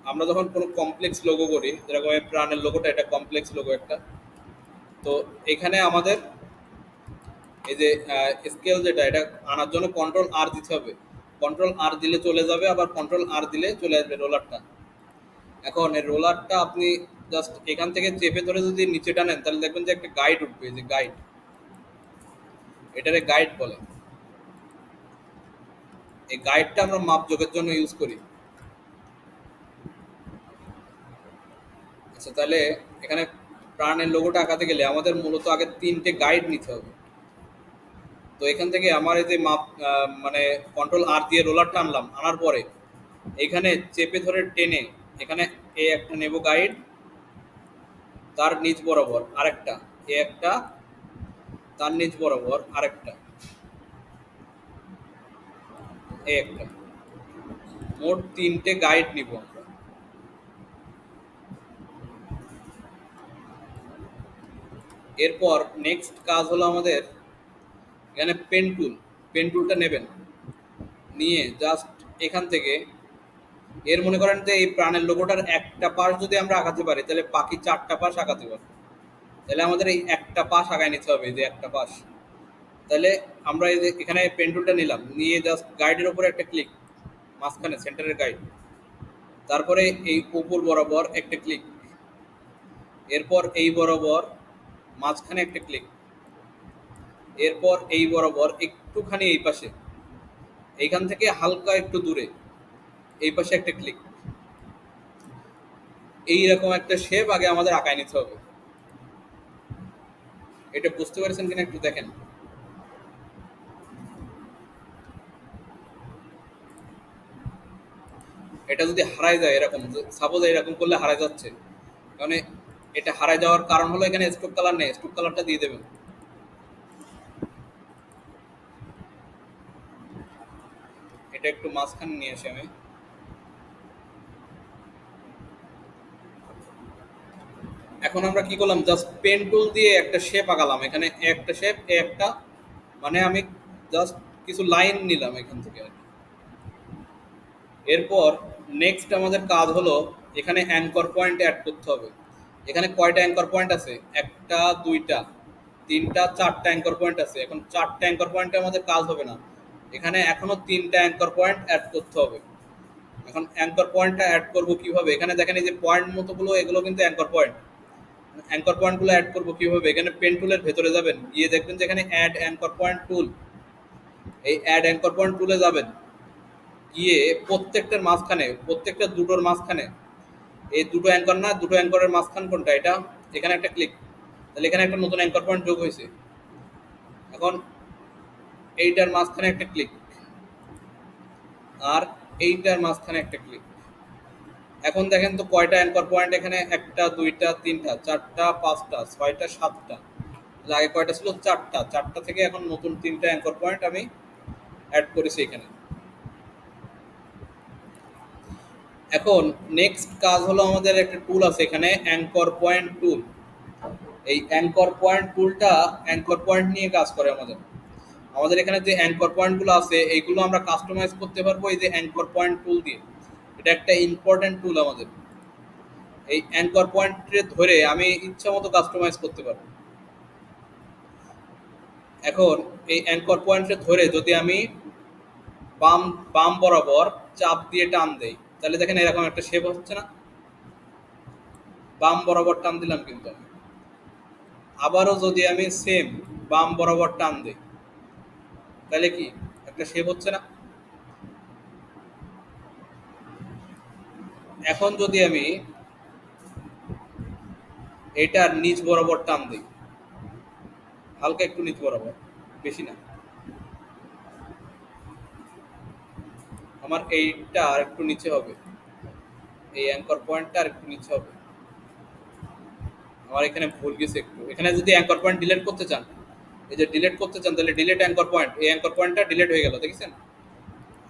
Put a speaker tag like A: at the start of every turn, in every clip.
A: আমরা যখন কোনো কমপ্লেক্স লোগো করি, যেরকম এই প্রাণের লোগোটা, এটা কমপ্লেক্স লোগো একটা। তো এখানে আমাদের এই যে স্কেল যেটা, এটা আনার জন্য কন্ট্রোল আর দিতে হবে। কন্ট্রোল আর দিলে চলে যাবে, আবার কন্ট্রোল আর দিলে চলে আসবে রোলারটা। এখন এই রোলারটা আপনি জাস্ট এখান থেকে চেপে ধরে যদি নিচে টানেন, তাহলে দেখবেন যে একটা গাইড উঠবে, এই যে গাইড, এটারে গাইড বলে। এই গাইডটা আমরা মাপ যোগের জন্য ইউজ করি। আচ্ছা, তাহলে এখানে প্রাণের লোগোটা আঁকাতে গেলে আমাদের মূলত আগে 3টে গাইড নিতে হবে। তো এখান থেকে আমার এই যে মাপ মানে কন্ট্রোল আর দিয়ে রোলার টানলাম, আনার পরে এখানে চেপে ধরে টেনে এখানে এই একটা নেব গাইড, তার নিচ বরাবর আরেকটা, এ একটা, তার নিচ বরাবর আরেকটা, এ একটা, মোট 3টে গাইড নিব আমরা। এরপর নেক্সট কাজ হলো আমাদের এখানে পেন টুলটা নেবেন, নিয়ে জাস্ট এখান থেকে এর মনে করেন যে এই প্রাণের লোগোটার একটা পাশ যদি আমরা আঁকাতে পারি, তাহলে বাকি 4টা পাশ আঁকাতে পারবো। তাহলে আমাদের এই একটা পাশ আগায় নিতে হবে, এই যে একটা পাশ। তাহলে আমরা এই যে এখানে পেন টুলটা নিলাম, নিয়ে জাস্ট গাইডের উপরে একটা ক্লিক, মাঝখানে সেন্টারের গাইড, তারপরে এই উপর বরাবর একটা ক্লিক, এরপর এই বরাবর মাঝখানে একটা ক্লিক, এরপর এই বরাবর একটুখানি এই পাশে, এইখান থেকে হালকা একটু দূরে এই পাশে একটা ক্লিক। এইরকম একটা শেপ আগে আমাদের আঁকায় নিতে হবে। এটা বুঝতে পারছেন কিনা একটু দেখেন। এটা যদি হারায় যায়, এরকম সাপোজ এরকম করলে হারায় যাচ্ছে, মানে এটা হারায় যাওয়ার কারণ হলো এখানে স্ট্রোক কালার নেই, স্ট্রোক কালারটা দিয়ে দেবেন। এটা একটু মাঝখানে নিয়ে আসি আমি। এখন আমরা কি করলাম, জাস্ট পেন টুল দিয়ে একটা শেপ আঁকালাম, এখানে একটা শেপ, একটা, মানে আমি জাস্ট কিছু লাইন নিলাম এখান থেকে আর কি। এরপর নেক্সট আমাদের কাজ হলো এখানে অ্যাঙ্কর পয়েন্ট অ্যাড করতে হবে। এখানে কয়টা অ্যাঙ্কর পয়েন্ট আছে? একটা, দুইটা, তিনটা, 4টা অ্যাঙ্কর পয়েন্ট আছে। এখন 4টা অ্যাঙ্কর পয়েন্টে আমাদের কাজ হবে না, এখানে এখনো 3টা অ্যাঙ্কর পয়েন্ট অ্যাড করতে হবে। এখন অ্যাঙ্কর পয়েন্টটা অ্যাড করবো কিভাবে? এখানে দেখেন এই যে পয়েন্ট মতোগুলো, এগুলো কিন্তু অ্যাঙ্কর পয়েন্ট। অ্যাঙ্কর পয়েন্টগুলো অ্যাড করবো কিভাবে? এখানে পেন টুলের ভেতরে যাবেন, গিয়ে দেখবেন যে এখানে অ্যাড অ্যাঙ্কর পয়েন্ট টুল, এই অ্যাড অ্যাঙ্কর পয়েন্ট টুলে যাবেন, গিয়ে প্রত্যেকটার মাঝখানে, প্রত্যেকটা দুটোর মাঝখানে, এই দুটো অ্যাঙ্কর না, দুটো অ্যাঙ্করের মাঝখান কোনটা, এটা, এখানে একটা ক্লিক, তাহলে এখানে একটা নতুন অ্যাঙ্কর পয়েন্ট যোগ হয়েছে। এখন এইটার মাঝখানে একটা ক্লিক, আর এইটার মাঝখানে একটা ক্লিক। এখন দেখেন তো কয়টা অ্যাঙ্কর পয়েন্ট এখানে? একটা, দুইটা, তিনটা, 4টা, 5টা, 6টা, 7টা। আগে কয়টা ছিল? 4টা। 4টা থেকে এখন নতুন 3টা অ্যাঙ্কর পয়েন্ট আমি অ্যাড করেছি এখানে। এখন নেক্সট কাজ হলো আমাদের একটা টুল আছে এখানে, অ্যাঙ্কর পয়েন্ট টুল। এই অ্যাঙ্কর পয়েন্ট টুলটা অ্যাঙ্কর পয়েন্ট নিয়ে কাজ করে আমাদের। আমাদের এখানে যে অ্যাঙ্কর পয়েন্টগুলো আছে এইগুলো আমরা কাস্টমাইজ করতে পারবো এই যে অ্যাঙ্কর পয়েন্ট টুল দিয়ে। এটা একটা ইম্পর্টেন্ট টুল আমাদের। এই অ্যাঙ্কর পয়েন্টে ধরে আমি ইচ্ছা মতো কাস্টমাইজ করতে পারবো। এখন এই অ্যাঙ্কর পয়েন্টে ধরে যদি আমি বাম বাম বরাবর চাপ দিয়ে টান দেই, তাহলে দেখেন এরকম একটা শেপ হচ্ছে না? বাম বরাবর টান দিলাম কিন্তু আমি। আবারও যদি আমি সেম বাম বরাবর টান দিই, তাহলে কি একটা শেপ হচ্ছে না? এখন যদি আমি এটার নিচ বরাবর টান দিই, হালকা একটু নিচ বরাবর, বেশি না, আমার এইটা আর একটু নিচে হবে, এই অ্যাঙ্কর পয়েন্টটা আর একটু নিচে হবে। আমার এখানে ভুল গেছে একটু। এখানে যদি অ্যাঙ্কর পয়েন্ট ডিলিট করতে চান, এই যে ডিলিট করতে চান, তাহলে ডিলিট অ্যাঙ্কর পয়েন্ট, এই অ্যাঙ্কর পয়েন্টটা ডিলিট হয়ে গেল, দেখেছেন?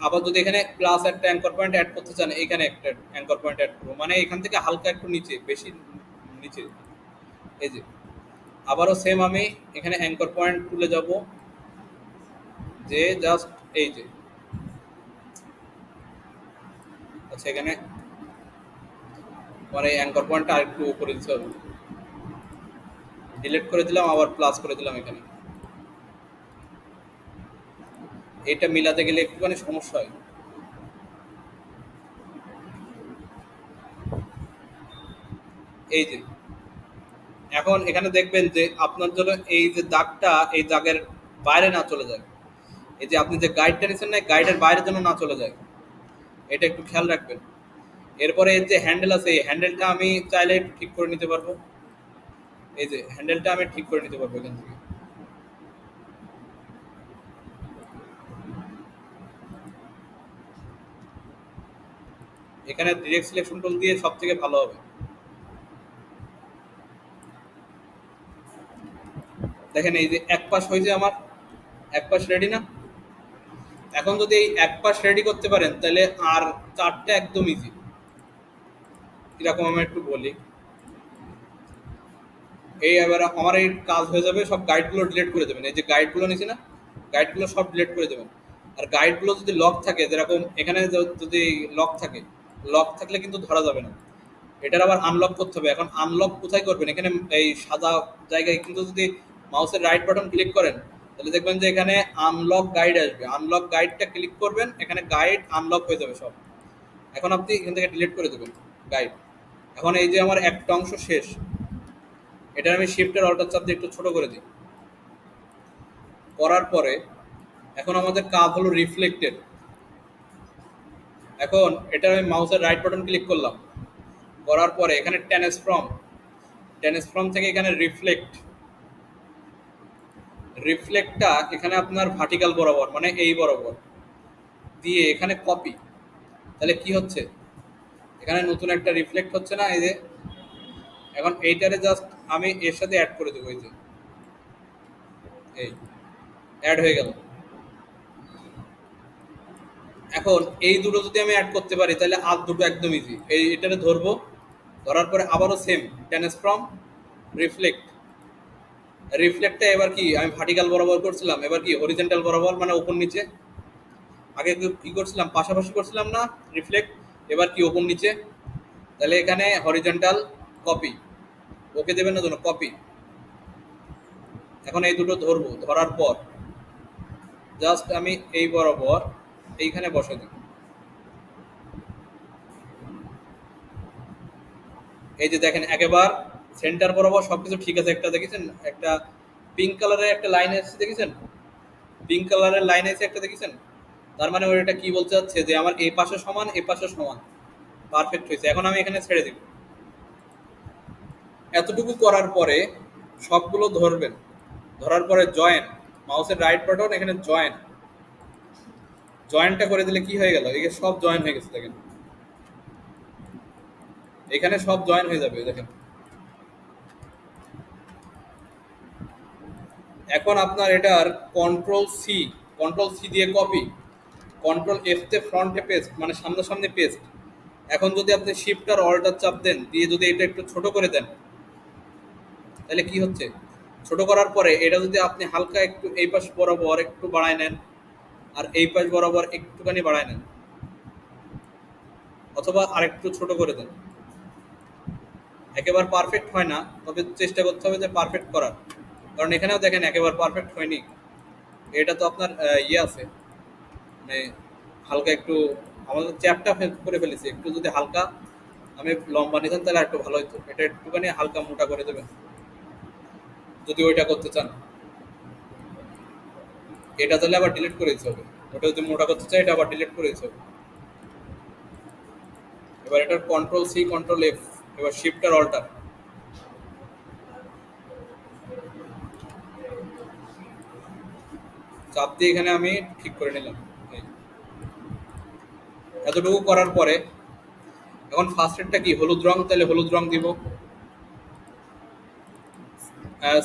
A: আবার যদি এখানে প্লাস একটা অ্যাঙ্কর পয়েন্ট অ্যাড করতে চান, এখানে একটা অ্যাঙ্কর পয়েন্ট অ্যাড করবো, মানে এখান থেকে হালকা একটু নিচে, বেশি নিচে, এই যে। আবারও সেম আমি এখানে অ্যাঙ্কর পয়েন্ট তুলে যাব, যে জাস্ট এই যে, আচ্ছা এখানে মানে অ্যাঙ্কর পয়েন্টটা আরেকটু উপরে দিতে হবে। ডিলিট করে দিলাম, আবার প্লাস করে দিলাম এখানে। এটা মিলাতে গেলে একটুখানি সমস্যা হয়। এই যে এখন এখানে দেখবেন যে আপনার জন্য এই যে দাগটা, এই দাগের বাইরে না চলে যায়। এই যে আপনি যে গাইডটা নিচ্ছেন না, গাইডের বাইরে যেন না চলে যায়, এটা একটু খেয়াল রাখবেন। এরপরে এর যে হ্যান্ডেল আছে, এই হ্যান্ডেলটা আমি চাইলে একটু ঠিক করে নিতে পারবো। এই যে হ্যান্ডেলটা আমি ঠিক করে নিতে পারবো এখান থেকে। এখানে ডিরেক্ট সিলেকশন টুল দিয়ে সব থেকে ভালো হবে। দেখেন এই যে এক পাশ হয়েছে আমার, এক পাশ রেডি না। এখন যদি এই এক পাশ রেডি করতে পারেন তাহলে আর চারটা একদম ইজি। কিরকম আমি একটু বলি। এই এবার আমার এই কাজ হয়ে যাবে, সব গাইডগুলো ডিলিট করে দেবেন। এই যে গাইডগুলো নিয়েছি না, গাইডগুলো সব ডিলিট করে দেবেন। আর গাইডগুলো যদি লক থাকে, যেরকম এখানে যদি লক থাকে, লক থাকলে কিন্তু ধরা যাবে না। এটার আবার আনলক করতে হবে। এখন আনলক কোথায় করবেন? এখানে এই সাদা জায়গায় কিন্তু যদি মাউসের রাইট বাটন ক্লিক করেন তাহলে দেখবেন যে এখানে আনলক গাইড আসবে। আনলক গাইডটা ক্লিক করবেন, এখানে গাইড আনলক হয়ে যাবে সব। এখন আপনি এখান থেকে ডিলিট করে দেবেন গাইড। এখন এই যে আমার একটা অংশ শেষ, এটা আমি শিফটের অল্টার চাপ দিয়ে একটু ছোট করে দিই। করার পরে এখন আমাদের কাজ হলো রিফ্লেক্টেড। এখন এটা আমি মাউসের রাইট বাটন ক্লিক করলাম, করার পরে এখানে ট্রান্সফর্ম, ট্রান্সফর্ম থেকে এখানে রিফ্লেক্ট, রিফ্লেক্টটা এখানে আপনার ভার্টিক্যাল বরাবর মানে এই বরাবর দিয়ে এখানে কপি। তাহলে কি হচ্ছে, এখানে নতুন একটা রিফ্লেক্ট হচ্ছে না? এই যে এখন এইটারে জাস্ট আমি এর সাথে অ্যাড করে দেবো। এই যে এই অ্যাড হয়ে গেল। এখন এই দুটো যদি আমি অ্যাড করতে পারি তাহলে আর দুটো একদম ইজি। এই এটারে ধরবো, ধরার পরে আবারও সেম ট্রান্সফর্ম, রিফ্লেক্ট। রিফ্লেক্টটা এবার কি আমি ভার্টিক্যাল বরাবর করছিলাম, এবার কি হরিজেন্টাল বরাবর মানে উপর নিচে। আগে কি করছিলাম, পাশাপাশি করছিলাম না রিফ্লেক্ট, এবার কি উপর নিচে। তাহলে এখানে হরিজেন্টাল কপি, ওকে দেবেন না জন্য কপি। এখন এই দুটো ধরবো, ধরার পর জাস্ট আমি এই বরাবর এইখানে বসে দিই। এই যে দেখেন একেবারে সেন্টার বরাবর সবকিছু ঠিক আছে। একটা দেখেছেন, একটা পিঙ্ক কালারের একটা লাইন এসেছে দেখেছেন, পিঙ্ক কালারের লাইন এসে একটা দেখেছেন। তার মানে ওটা কি বলতে চাচ্ছে যে আমার এই পাশে সমান, এই পাশে সমান, পারফেক্ট হয়েছে। এখন আমি এখানে ছেড়ে দিব। এতটুকু করার পরে সবগুলো ধরবেন, ধরার পরে জয়েন, মাউসের রাইট বাটন এখানে জয়েন, জয়েনটা করে দিলে কি হয়ে গেল, এখানে সব জয়েন হয়ে গেছে দেখেন, এখানে সব জয়েন হয়ে যাবে দেখেন। এখন আপনার এটার কন্ট্রোল সি, কন্ট্রোল সি দিয়ে কপি, কন্ট্রোল এফ তে ফ্রন্টে পেস্ট মানে সামনাসামনি পেস্ট। এখন যদি আপনি শিফট আর অল্টার চাপ দেন, দিয়ে যদি এটা একটু ছোট করে দেন তাহলে কি হচ্ছে, ছোট করার পরে এটা যদি আপনি হালকা একটু এই পাশ বরাবর একটু বাড়ায় নেন, আর এই পাশ বরাবর একটুখানি বাড়ায় নেন, অথবা আরেকটু ছোট করে দেন। একেবারে পারফেক্ট হয় না, তবে চেষ্টা করতে হবে যে পারফেক্ট করার। কারণ এখানেও দেখেন একেবারে পারফেক্ট হয়নি। এটা তো আপনার ইয়ে আছে, মানে হালকা একটু আমাদের চ্যাপটা করে ফেলেছি। একটু যদি হালকা আমি লম্বা নিতাম তাহলে একটু ভালো হতো। এটা একটুখানি হালকা মোটা করে দেবেন যদি ওইটা করতে চান। এটা তাহলে আবার ডিলিট করে দিতে হবে। ওটা যদি মোটা করতে চাই এটা আবার ডিলিট করে দিতে হবে। এবার এটার কন্ট্রোল সি, কন্ট্রোল এফ, এবার শিফট আর অল্টার, চাপ দিয়ে এখানে আমি ঠিক করে নিলাম। এই এতটুকু করার পরে এখন ফার্স্ট এডটা কি হলুদ রং, তাহলে হলুদ রং দিব।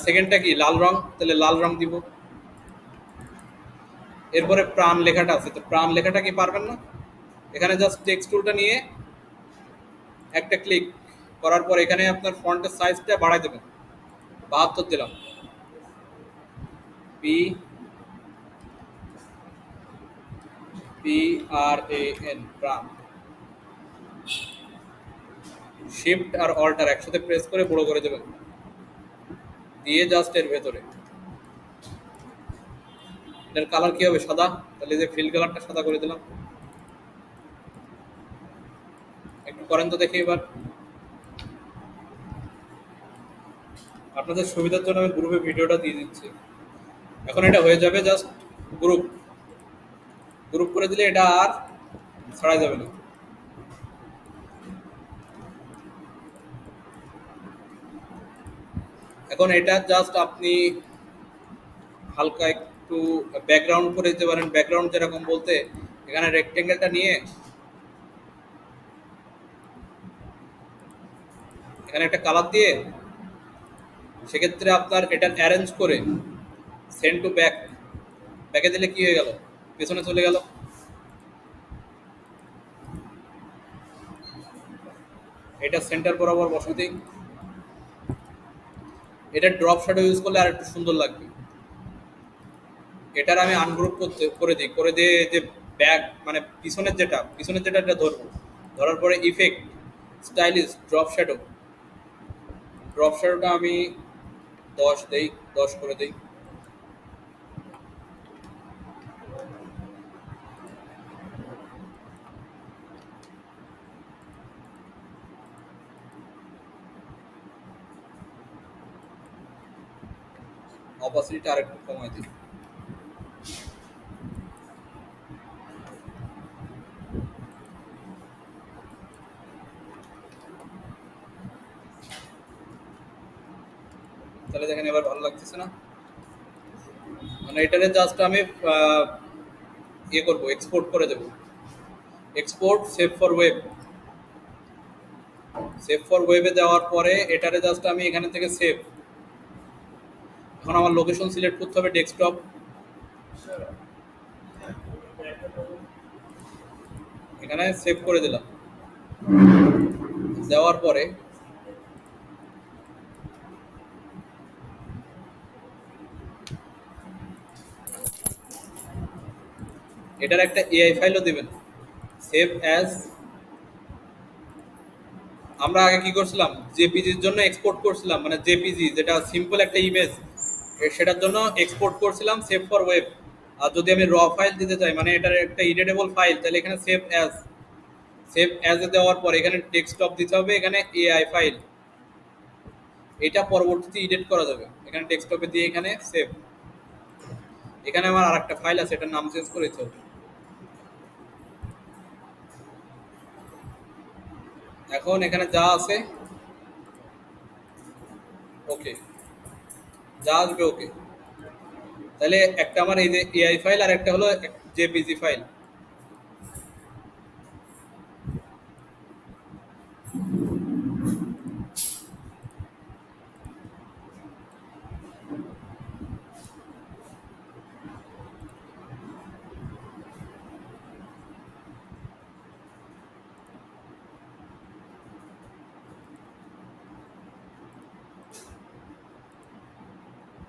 A: সেকেন্ডটা কি লাল রং, তাহলে লাল রং দিব। এরপরে প্রাণ লেখাটা আছে, তো প্রাণ লেখাটা কি পারবেন না, এখানে জাস্ট টেক্সট টুলটা নিয়ে একটা ক্লিক করার পর এখানে আপনার ফন্টের সাইজটা বাড়াই দেবেন। 72 দিলাম, P P R A N প্রাণ। শিফট আর অল্টার একসাথে প্রেস করে বড় করে দেবেন, দিয়ে জাস্ট এর ভেতরে এটার কালার কি হবে, সাদা। তাহলে যে ফিল কালারটা সাদা করে দিলাম। একটু করেন তো দেখি এবার। আপনাদের সুবিধার জন্য আমি গ্রুপে ভিডিওটা দিয়ে দিচ্ছি। এখন এটা হয়ে যাবে জাস্ট গ্রুপ। গ্রুপ করে দিলে এটা আর ছাড়া যাবে না। এখন এটা জাস্ট আপনি হালকা একটু ব্যাকগ্রাউন্ড করে দিতে পারেন। ব্যাকগ্রাউন্ড যেরকম বলতে এখানে রেক্টেঙ্গেলটা নিয়ে এখানে একটা কালার দিয়ে সেক্ষেত্রে আপনার এটা অ্যারেঞ্জ করে সেন্ড টু ব্যাক, ব্যাকে দিলে কি হয়ে গেল, পেছনে চলে গেল। এটা সেন্টার বরাবর বসে দিই। এটা ড্রপ শ্যাডো ইউজ করলে আর একটু সুন্দর লাগবে। এটার আমি আনগ্রুপ করে দিয়ে যে ব্যাক মানে পিছনের যেটা এটা ধরবো, ধরার পরে ইফেক্ট স্টাইলিশ ড্রপ শ্যাডোটা আমি 10 দেই, 10 করে দেই। অপাসিটিটা আরেকটু কমাই দিই। তাহলে দেখেন এবার ভালো লাগতেছে না? মানে এটারে জাস্ট আমি ইয়ে করবো, এক্সপোর্ট করে দেবো। এক্সপোর্ট সেভ ফর ওয়েবে দেওয়ার পরে এটারে জাস্ট আমি এখানে থেকে সেভ। এখন আমার লোকেশন সিলেক্ট করতে হবে ডেস্কটপ। এখানে সেভ করে দিলাম। দেওয়ার পরে এটার একটা এআই ফাইলও দিবেন, সেভ অ্যাজ। আমরা আগে কি করছিলাম, জেপিজির জন্য এক্সপোর্ট করছিলাম, মানে জেপিজি যেটা সিম্পল একটা ইমেজ, সেটার জন্য এক্সপোর্ট করছিলাম সেভ ফর ওয়েব। আর যদি আমি র ফাইল দিতে চাই, মানে এটার একটা এডিটেবল ফাইল, তাহলে এখানে সেভ অ্যাজ এ দেওয়ার পর এখানে ডেস্কটপ দিতে হবে, এখানে এআই ফাইল। এটা পরবর্তীতে এডিট করা যাবে। এখানে ডেস্কটপে দিয়ে এখানে সেভ। এখানে আমার আরেকটা ফাইল আছে, এটার নাম চেঞ্জ করে দিতে হবে। এখন এখানে যা আছে ওকে, যা আসবে ওকে। তাহলে একটা আমার এই যে এআই ফাইল আর একটা হলো জেপিজি ফাইল।